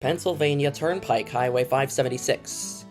Pennsylvania Turnpike, Highway 576.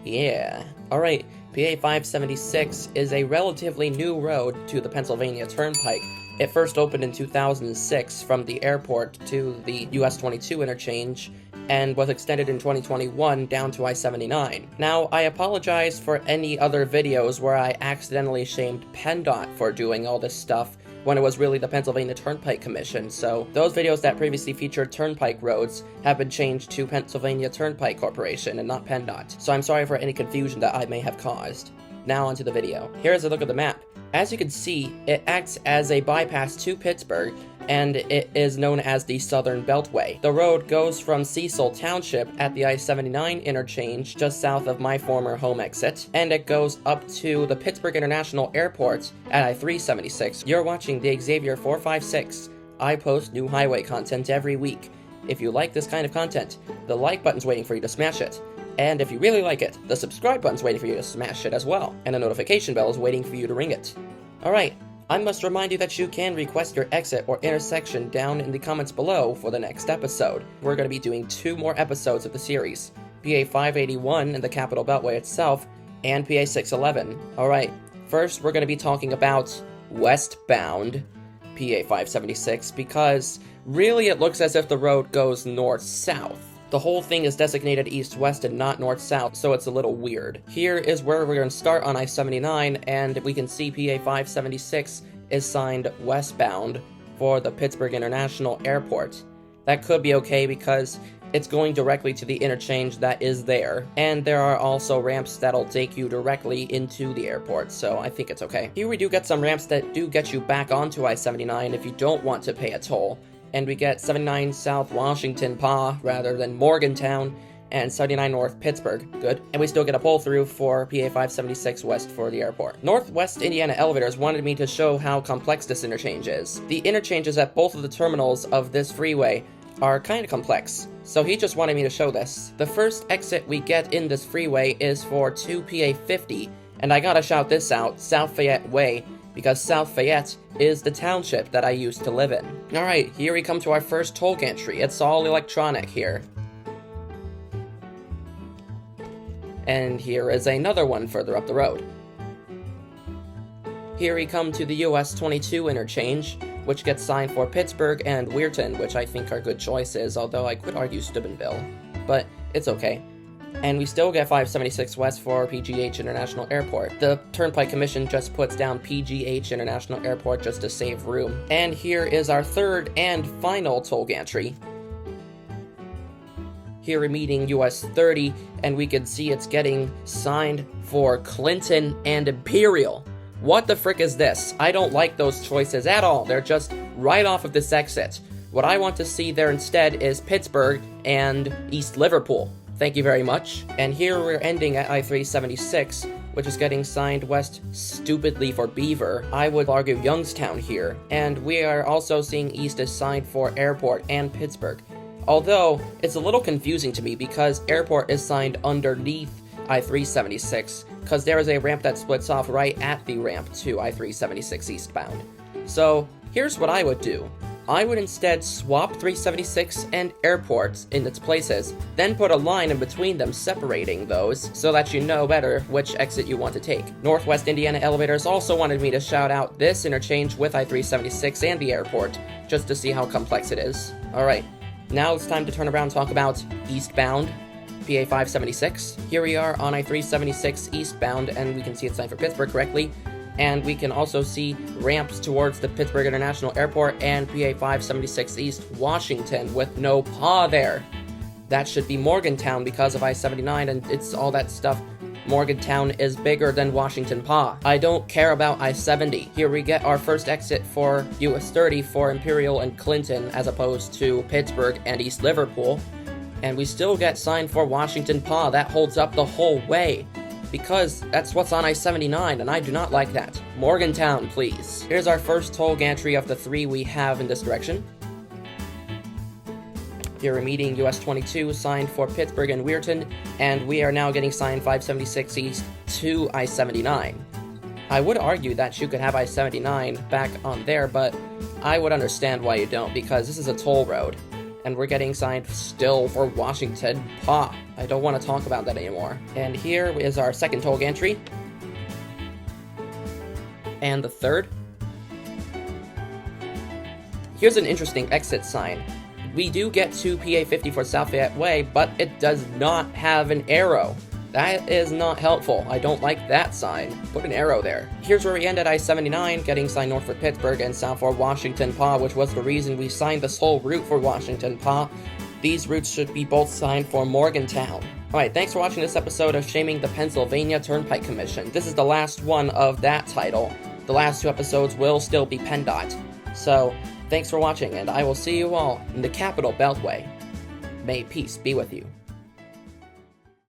Yeah. Alright, PA 576 is a relatively new road to the Pennsylvania Turnpike. It first opened in 2006 from the airport to the US 22 interchange, and was extended in 2021 down to I-79. Now, I apologize for any other videos where I accidentally shamed PennDOT for doing all this stuff, when it was really the Pennsylvania Turnpike Commission, so those videos that previously featured Turnpike roads have been changed to Pennsylvania Turnpike Corporation and not PennDOT, so I'm sorry for any confusion that I may have caused. Now onto the video. Here's a look at the map. As you can see, it acts as a bypass to Pittsburgh, and it is known as the Southern Beltway. The road goes from Cecil Township at the I-79 interchange just south of my former home exit, and it goes up to the Pittsburgh International Airport at I-376. You're watching the Xavier 456. I post new highway content every week. If you like this kind of content, the like button's waiting for you to smash it. And if you really like it, the subscribe button's waiting for you to smash it as well, and the notification bell is waiting for you to ring it. Alright, I must remind you that you can request your exit or intersection down in the comments below for the next episode. We're going to be doing 2 more episodes of the series, PA 581 in the Capital Beltway itself, and PA 611. Alright, first we're going to be talking about westbound PA 576, because really it looks as if the road goes north-south. The whole thing is designated east-west and not north-south, so it's a little weird. Here is where we're going to start on I-79, and we can see PA 576 is signed westbound for the Pittsburgh International Airport. That could be okay because it's going directly to the interchange that is there, and there are also ramps that'll take you directly into the airport, so I think it's okay. Here we do get some ramps that do get you back onto I-79 if you don't want to pay a toll. And we get 79 South Washington PA rather than Morgantown, and 79 North Pittsburgh, good. And we still get a pull-through for PA 576 West for the airport. Northwest Indiana Elevators wanted me to show how complex this interchange is. The interchanges at both of the terminals of this freeway are kind of complex, so he just wanted me to show this. The first exit we get in this freeway is for 2 PA 50, and I gotta shout this out, South Fayette Way, because South Fayette is the township that I used to live in. Alright, here we come to our first toll gantry. It's all electronic here. And here is another one further up the road. Here we come to the US 22 interchange, which gets signed for Pittsburgh and Weirton, which I think are good choices, although I could argue Steubenville. But it's okay. And we still get 576 West for PGH International Airport. The Turnpike Commission just puts down PGH International Airport just to save room. And here is our third and final toll gantry. Here we're meeting US 30, and we can see it's getting signed for Clinton and Imperial. What the frick is this? I don't like those choices at all. They're just right off of this exit. What I want to see there instead is Pittsburgh and East Liverpool. Thank you very much. And here we're ending at I-376, which is getting signed west stupidly for Beaver. I would argue Youngstown here. And we are also seeing east is signed for Airport and Pittsburgh. Although, it's a little confusing to me because Airport is signed underneath I-376, because there is a ramp that splits off right at the ramp to I-376 eastbound. So, here's what I would do. I would instead swap 376 and Airport in its places, then put a line in between them separating those so that you know better which exit you want to take. Northwest Indiana Elevators also wanted me to shout out this interchange with I-376 and the airport, just to see how complex it is. Alright, now it's time to turn around and talk about eastbound PA 576. Here we are on I-376 eastbound, and we can see it's signed for Pittsburgh correctly. And we can also see ramps towards the Pittsburgh International Airport and PA 576 East Washington with no PA there. That should be Morgantown because of I-79 and it's all that stuff. Morgantown is bigger than Washington PA. I don't care about I-70. Here we get our first exit for US 30 for Imperial and Clinton as opposed to Pittsburgh and East Liverpool. And we still get signed for Washington PA. That holds up the whole way, because that's what's on I-79, and I do not like that. Morgantown, please. Here's our first toll gantry of the 3 we have in this direction. Here we're meeting US 22, signed for Pittsburgh and Weirton, and we are now getting signed 576 East to I-79. I would argue that you could have I-79 back on there, but I would understand why you don't, because this is a toll road. And we're getting signed still for Washington PA. I don't want to talk about that anymore. And here is our second toll gantry. And the third. Here's an interesting exit sign. We do get to PA 54 South Fayette Way, but it does not have an arrow. That is not helpful. I don't like that sign. Put an arrow there. Here's where we end at I-79, getting signed north for Pittsburgh and south for Washington PA, which was the reason we signed this whole route for Washington PA. These routes should be both signed for Morgantown. Alright, thanks for watching this episode of Shaming the Pennsylvania Turnpike Commission. This is the last one of that title. The last 2 episodes will still be PennDOT. So, thanks for watching, and I will see you all in the Capital Beltway. May peace be with you.